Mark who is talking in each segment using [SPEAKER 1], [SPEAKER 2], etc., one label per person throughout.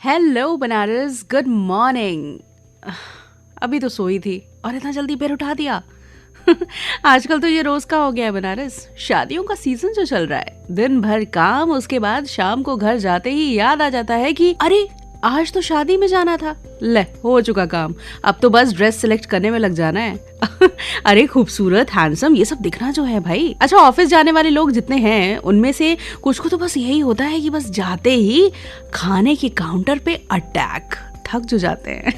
[SPEAKER 1] Hello Banaras, good morning. अभी तो सोई थी और इतना जल्दी पैर उठा दिया। आजकल तो ये रोज का हो गया है बनारस। शादियों का सीजन जो चल रहा है, दिन भर काम, उसके बाद शाम को घर जाते ही याद आ जाता है कि अरे आज तो शादी में जाना था। ले, हो चुका काम। अब तो बस ड्रेस सिलेक्ट करने में लग जाना है। अरे खूबसूरत, हैंडसम, ये सब दिखना जो है भाई। अच्छा, ऑफिस जाने वाले लोग जितने हैं उनमें से कुछ को तो बस यही होता है कि बस जाते ही खाने के काउंटर पे अटैक, थक जो जाते हैं।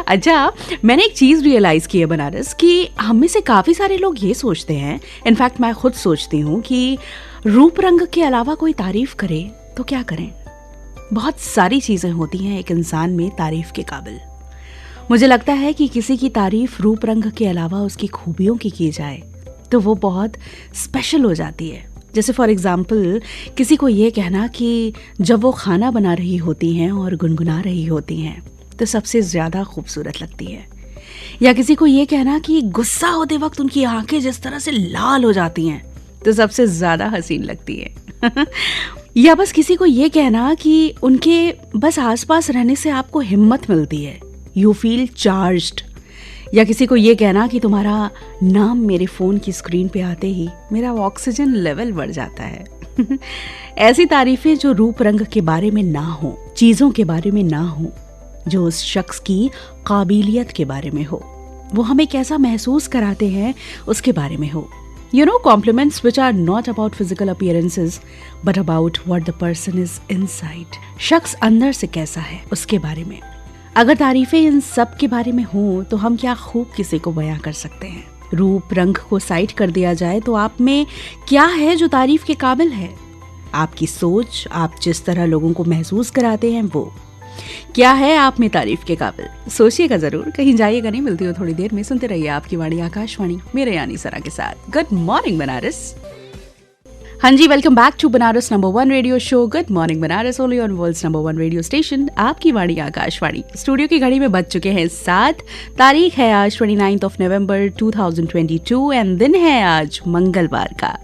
[SPEAKER 1] अच्छा, मैंने एक चीज रियलाइज की है बनारस कि हम में से काफी सारे लोग ये सोचते हैं, इनफैक्ट मैं खुद सोचती हूँ कि रूप रंग के अलावा कोई तारीफ करे तो क्या करें। बहुत सारी चीजें होती हैं एक इंसान में तारीफ के काबिल। मुझे लगता है कि किसी की तारीफ रूप रंग के अलावा उसकी खूबियों की जाए तो वो बहुत स्पेशल हो जाती है। जैसे फॉर एग्जाम्पल, किसी को ये कहना कि जब वो खाना बना रही होती हैं और गुनगुना रही होती हैं तो सबसे ज्यादा खूबसूरत लगती है। या किसी को ये कहना कि गुस्सा होते वक्त उनकी आंखें जिस तरह से लाल हो जाती हैं तो सबसे ज्यादा हसीन लगती है। या बस किसी को ये कहना कि उनके बस आसपास रहने से आपको हिम्मत मिलती है, यू फील चार्ज्ड। या किसी को ये कहना कि तुम्हारा नाम मेरे फोन की स्क्रीन पे आते ही मेरा ऑक्सीजन लेवल बढ़ जाता है। ऐसी तारीफें जो रूप रंग के बारे में ना हो, चीजों के बारे में ना हो, जो उस शख्स की काबिलियत के बारे में हो, वो हमें कैसा महसूस कराते हैं उसके बारे में हो। You know, compliments which are not about physical appearances, but about what the person is inside. शख्स अंदर से कैसा है उसके बारे में। अगर तारीफें इन सब के बारे में हों तो हम क्या खूब किसी को बयां कर सकते हैं। रूप रंग को साइड कर दिया जाए तो आप में क्या है जो तारीफ के काबिल है। आपकी सोच, आप जिस तरह लोगों को महसूस कराते हैं, वो क्या है आप में तारीफ के काबिल। सोचिएगा जरूर, कहीं जाइएगा नहीं। मिलती हो थोड़ी देर में, सुनते रहिए आपकी वाणी आकाशवाणी, मेरे यानी सरा के साथ। Good morning Banaras. हाँ जी, welcome back to Banaras number 1 radio show good morning Banaras, only on world's number 1 radio station, आपकी वाणी आकाशवाणी। स्टूडियो की घड़ी में बज चुके हैं 7। तारीख है आज 29 नवंबर 2022 एंड दिन है आज मंगलवार का।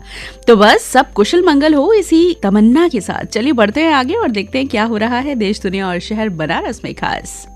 [SPEAKER 1] तो बस सब कुशल मंगल हो, इसी तमन्ना के साथ चलिए बढ़ते हैं आगे और देखते हैं क्या हो रहा है देश, दुनिया और शहर बनारस में खास।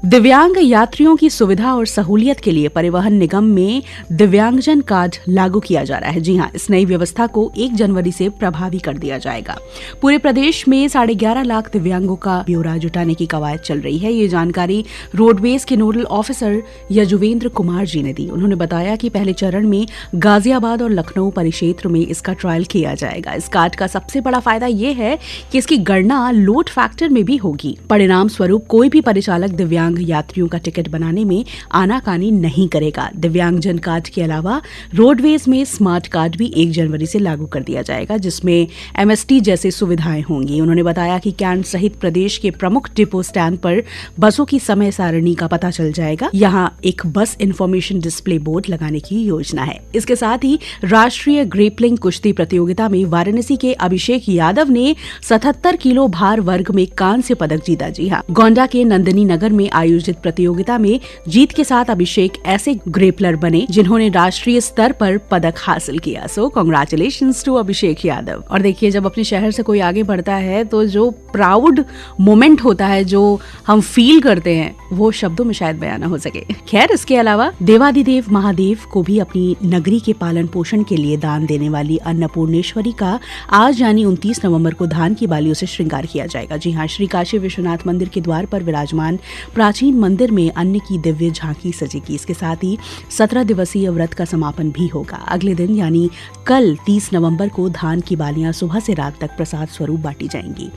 [SPEAKER 1] दिव्यांग यात्रियों की सुविधा और सहूलियत के लिए परिवहन निगम में दिव्यांगजन कार्ड लागू किया जा रहा है। जी हां, इस नई व्यवस्था को 1 जनवरी से प्रभावी कर दिया जाएगा। पूरे प्रदेश में 11.5 लाख दिव्यांगों का ब्यौरा जुटाने की कवायद चल रही है। ये जानकारी रोडवेज के नोडल ऑफिसर यजुवेंद्र कुमार जी ने दी। उन्होंने बताया कि पहले चरण में गाजियाबाद और लखनऊ परिक्षेत्र में इसका ट्रायल किया जाएगा। इस कार्ड का सबसे बड़ा फायदा ये है कि इसकी गणना लोड फैक्टर में भी होगी। परिणाम स्वरूप कोई भी परिचालक दिव्यांग यात्रियों का टिकट बनाने में आनाकानी नहीं करेगा। दिव्यांगजन कार्ड के अलावा रोडवेज में स्मार्ट कार्ड भी 1 जनवरी से लागू कर दिया जाएगा, जिसमें MST जैसे सुविधाएं होंगी। उन्होंने बताया कि कैंट सहित प्रदेश के प्रमुख डिपो स्टैंड पर बसों की समय सारणी का पता चल जाएगा। यहाँ एक बस इंफॉर्मेशन डिस्प्ले बोर्ड लगाने की योजना है। इसके साथ ही राष्ट्रीय ग्रेपलिंग कुश्ती प्रतियोगिता में वाराणसी के अभिषेक यादव ने 77 किलो भार वर्ग में कांस्य पदक जीता। जी हाँ, गोंडा के नंदिनी नगर में आयोजित प्रतियोगिता में जीत के साथ अभिषेक ऐसे ग्रेपलर बने जिन्होंने राष्ट्रीय स्तर पर पदक हासिल किया। सो कांग्रेचुलेशंस टू अभिषेक यादव। और देखिए, जब अपने शहर से कोई आगे बढ़ता है तो जो प्राउड मोमेंट होता है, जो हम फील करते हैं, वो शब्दों में शायद बयान न हो सके। खैर, इसके अलावा देवादिदेव महादेव को भी अपनी नगरी के पालन पोषण के लिए दान देने वाली अन्नपूर्णेश्वरी का आज यानी 29 नवंबर को धान की बालियों से श्रृंगार किया जाएगा। जी हाँ, श्री काशी विश्वनाथ मंदिर के द्वार पर विराजमान प्राचीन मंदिर में अन्न की दिव्य झांकी सजेगी। इसके साथ ही 17 दिवसीय व्रत का समापन भी होगा। अगले दिन यानी कल 30 नवंबर को धान की बालियां सुबह से रात तक प्रसाद स्वरूप बांटी जाएंगी।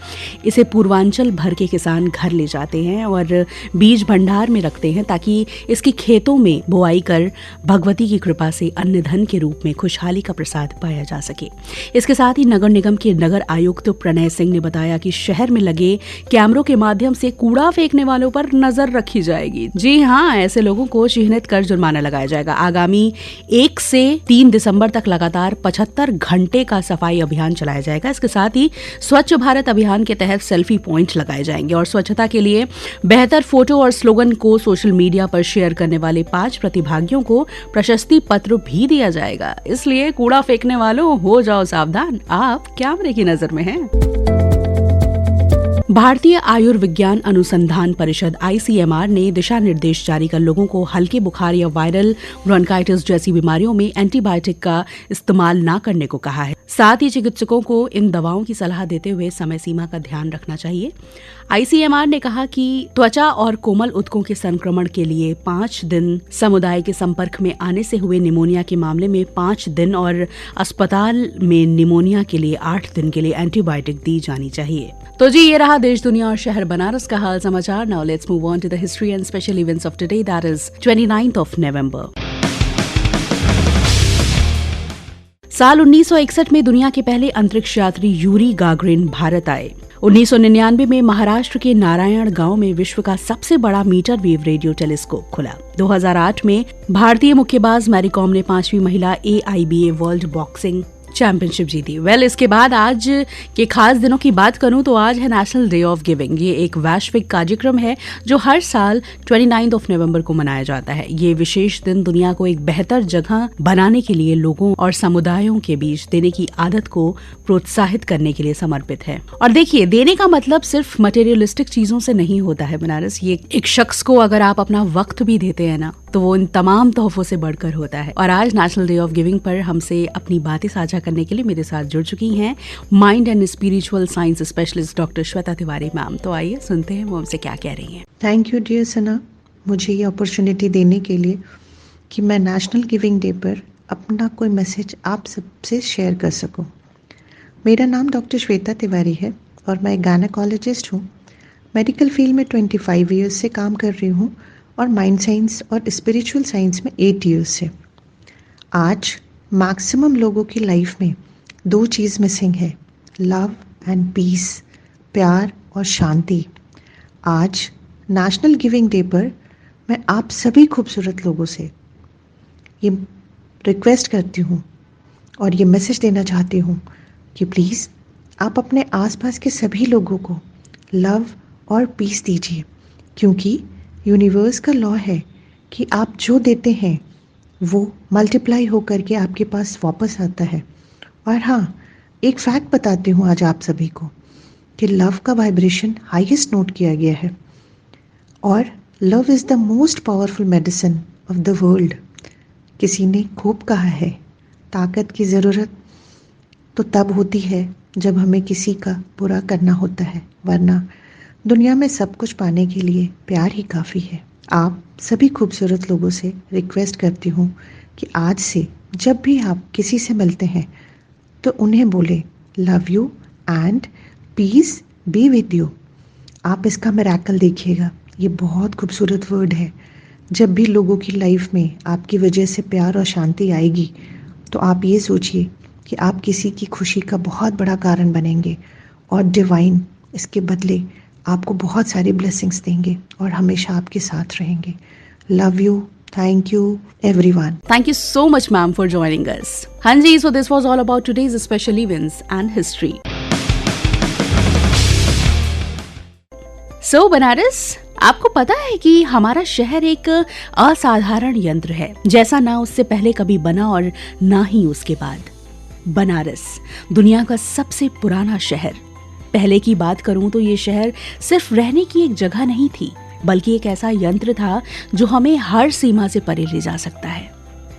[SPEAKER 1] इसे पूर्वांचल भर के किसान घर ले जाते हैं और बीज भंडार में रखते हैं ताकि इसकी खेतों में बुआई कर भगवती की कृपा से अन्न धन के रूप में खुशहाली का प्रसाद पाया जा सके। इसके साथ ही नगर निगम के नगर आयुक्त प्रणय सिंह ने बताया कि शहर में लगे कैमरों के माध्यम से कूड़ा फेंकने वालों पर नजर नजर रखी जाएगी। जी हाँ, ऐसे लोगों को चिन्हित कर जुर्माना लगाया जाएगा। आगामी 1 से 3 दिसंबर तक लगातार 75 घंटे का सफाई अभियान चलाया जाएगा। इसके साथ ही स्वच्छ भारत अभियान के तहत सेल्फी पॉइंट लगाए जाएंगे और स्वच्छता के लिए बेहतर फोटो और स्लोगन को सोशल मीडिया पर शेयर करने वाले 5 प्रतिभागियों को प्रशस्ति पत्र भी दिया जाएगा। इसलिए कूड़ा फेंकने वालों, हो जाओ सावधान, आप कैमरे की नजर में हैं। भारतीय आयुर्विज्ञान अनुसंधान परिषद ICMR ने दिशा निर्देश जारी कर लोगों को हल्के बुखार या वायरल ब्रोंकाइटिस जैसी बीमारियों में एंटीबायोटिक का इस्तेमाल न करने को कहा है। साथ ही चिकित्सकों को इन दवाओं की सलाह देते हुए समय सीमा का ध्यान रखना चाहिए। ICMR ने कहा कि त्वचा और कोमल ऊतकों के संक्रमण के लिए 5 दिन, समुदाय के संपर्क में आने से हुए निमोनिया के मामले में 5 दिन और अस्पताल में निमोनिया के लिए 8 दिन के लिए एंटीबायोटिक दी जानी चाहिए। तो जी, ये रहा देश, दुनिया और शहर बनारस का हाल समाचार। Now let's move on to the history and special events of today, that is 29th of November। साल 1961 में दुनिया के पहले अंतरिक्ष यात्री यूरी गागरिन भारत आए। 1999 में महाराष्ट्र के नारायण गांव में विश्व का सबसे बड़ा मीटर वेव रेडियो टेलीस्कोप खुला। 2008 में भारतीय मुक्केबाज मैरी कॉम ने 5वीं महिला AIBA वर्ल्ड बॉक्सिंग चैंपियनशिप जीती। इसके बाद आज के खास दिनों की बात करूं तो आज है नेशनल डे ऑफ गिविंग। ये एक वैश्विक कार्यक्रम है जो हर साल 29th of November को मनाया जाता है। ये विशेष दिन दुनिया को एक बेहतर जगह बनाने के लिए लोगों और समुदायों के बीच देने की आदत को प्रोत्साहित करने के लिए समर्पित है। और देखिए, देने का मतलब सिर्फ मटेरियलिस्टिक चीजों से नहीं होता है बनारस। ये एक शख्स को अगर आप अपना वक्त भी देते हैं ना, तो वो इन तमाम तोहफों से बढ़कर होता है। और आज नेशनल डे ऑफ गिविंग पर हमसे अपनी बातें साझा करने के लिए मेरे साथ जुड़ चुकी हैं mind and spiritual science specialist doctor Shweta Tiwari ma'am. तो आइए सुनते हैं वो हमसे क्या कह रही हैं।
[SPEAKER 2] थैंक यू डियर सना, मुझे ये अपॉर्चुनिटी देने के लिए कि मैं नेशनल गिविंग डे पर अपना कोई मैसेज आप सबसे शेयर कर सकूं। मेरा नाम डॉक्टर श्वेता तिवारी है और मैं एक गायनेकोलॉजिस्ट हूँ। मेडिकल फील्ड में 25 ईयर्स से काम कर रही हूँ और माइंड साइंस और स्पिरिचुअल साइंस में 8 ईयर्स से। आज मैक्सिमम लोगों की लाइफ में 2 चीज़ मिसिंग है, लव एंड पीस, प्यार और शांति। आज नेशनल गिविंग डे पर मैं आप सभी खूबसूरत लोगों से ये रिक्वेस्ट करती हूँ और ये मैसेज देना चाहती हूँ कि प्लीज़ आप अपने आसपास के सभी लोगों को लव और पीस दीजिए, क्योंकि यूनिवर्स का लॉ है कि आप जो देते हैं वो मल्टीप्लाई होकर के आपके पास वापस आता है। और हाँ, एक फैक्ट बताती हूँ आज आप सभी को कि लव का वाइब्रेशन हाईएस्ट नोट किया गया है और love is the most powerful medicine of the world. किसी ने खूब कहा है, ताकत की ज़रूरत तो तब होती है जब हमें किसी का बुरा करना होता है, वरना दुनिया में सब कुछ पाने के लिए प्यार ही काफ़ी है। आप सभी खूबसूरत लोगों से रिक्वेस्ट करती हूँ कि आज से जब भी आप किसी से मिलते हैं तो उन्हें बोले love you and peace be with you. आप इसका मिरेकल देखिएगा, ये बहुत खूबसूरत वर्ड है। जब भी लोगों की लाइफ में आपकी वजह से प्यार और शांति आएगी तो आप ये सोचिए कि आप किसी की खुशी का बहुत बड़ा कारण बनेंगे और डिवाइन इसके बदले आपको बहुत सारी ब्लेसिंग्स देंगे और हमेशा आपके साथ रहेंगे। Love you, thank you everyone.
[SPEAKER 1] Thank you so much ma'am for joining us. हाँ जी, so this was all about today's special events and history. So Banaras, आपको पता है कि हमारा शहर एक असाधारण यंत्र है, जैसा ना उससे पहले कभी बना और ना ही उसके बाद। बनारस दुनिया का सबसे पुराना शहर। पहले की बात करूं तो ये शहर सिर्फ रहने की एक जगह नहीं थी, बल्कि एक ऐसा यंत्र था जो हमें हर सीमा से परे ले जा सकता है।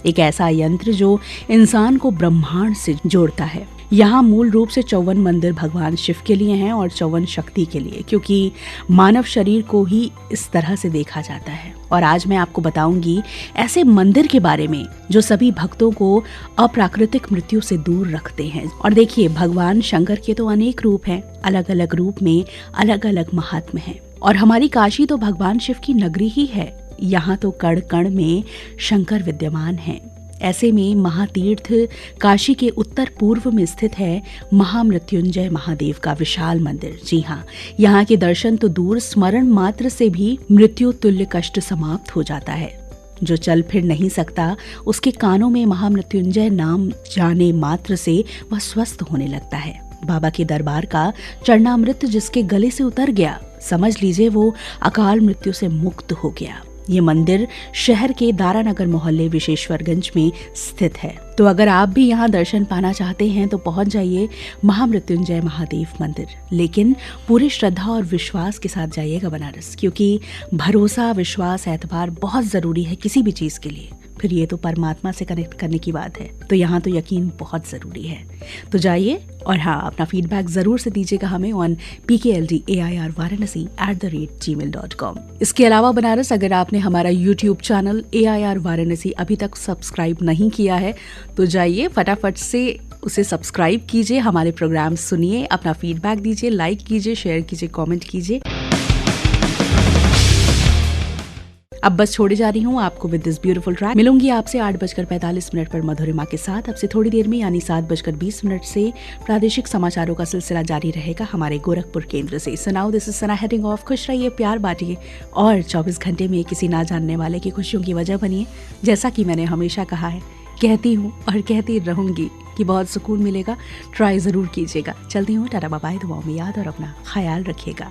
[SPEAKER 1] एक ऐसा यंत्र जो इंसान को ब्रह्मांड से जोड़ता है। यहाँ मूल रूप से 54 मंदिर भगवान शिव के लिए हैं और 54 शक्ति के लिए, क्योंकि मानव शरीर को ही इस तरह से देखा जाता है। और आज मैं आपको बताऊंगी ऐसे मंदिर के बारे में जो सभी भक्तों को अप्राकृतिक मृत्यु से दूर रखते हैं। और देखिए, भगवान शंकर के तो अनेक रूप हैं, अलग अलग रूप में अलग अलग महात्म्य हैं। और हमारी काशी तो भगवान शिव की नगरी ही है। यहाँ तो कण कण में शंकर विद्यमान हैं। ऐसे में महातीर्थ काशी के उत्तर पूर्व में स्थित है महामृत्युंजय महादेव का विशाल मंदिर। जी हाँ, यहाँ के दर्शन तो दूर, स्मरण मात्र से भी मृत्यु तुल्य कष्ट समाप्त हो जाता है। जो चल फिर नहीं सकता, उसके कानों में महामृत्युंजय नाम जाने मात्र से वह स्वस्थ होने लगता है। बाबा के दरबार का चरणामृत जिसके गले से उतर गया, समझ लीजिए वो अकाल मृत्यु से मुक्त हो गया। ये मंदिर शहर के दारानगर मोहल्ले विशेश्वरगंज में स्थित है। तो अगर आप भी यहाँ दर्शन पाना चाहते हैं तो पहुंच जाइए महामृत्युंजय महादेव मंदिर, लेकिन पूरी श्रद्धा और विश्वास के साथ जाइएगा बनारस, क्योंकि भरोसा, विश्वास, एतबार बहुत जरूरी है किसी भी चीज के लिए। फिर ये तो परमात्मा से कनेक्ट करने की बात है, तो यहाँ तो यकीन बहुत ज़रूरी है। तो जाइए और हाँ, अपना फीडबैक ज़रूर से दीजिएगा हमें ऑन pkldairvaranasi@gmail.com। इसके अलावा बनारस, अगर आपने हमारा YouTube चैनल AIR वाराणसी अभी तक सब्सक्राइब नहीं किया है तो जाइए फटाफट से उसे सब्सक्राइब कीजिए, हमारे प्रोग्राम सुनिए, अपना फीडबैक दीजिए, लाइक कीजिए, शेयर कीजिए, कॉमेंट कीजिए। अब बस छोड़े जा रही हूँ आपको विद दिस ब्यूटीफुल ट्रैक। मिलूंगी आपसे 8:45 पर मधुरिमा के साथ। अब से थोड़ी देर में यानी 7:20 से प्रादेशिक समाचारों का सिलसिला जारी रहेगा हमारे गोरखपुर केंद्र से। So now this is Sana heading of. खुश रहिए, प्यार बांटिए और 24 घंटे में किसी ना जानने वाले की खुशियों की वजह बनिए। जैसा कि मैंने हमेशा कहा है, कहती हूँ और कहती रहूंगी कि बहुत सुकून मिलेगा। ट्राई जरूर कीजिएगा। चलती हूँ, टाटा बाय बाय, दुआओं में याद और अपना ख्याल रखिएगा।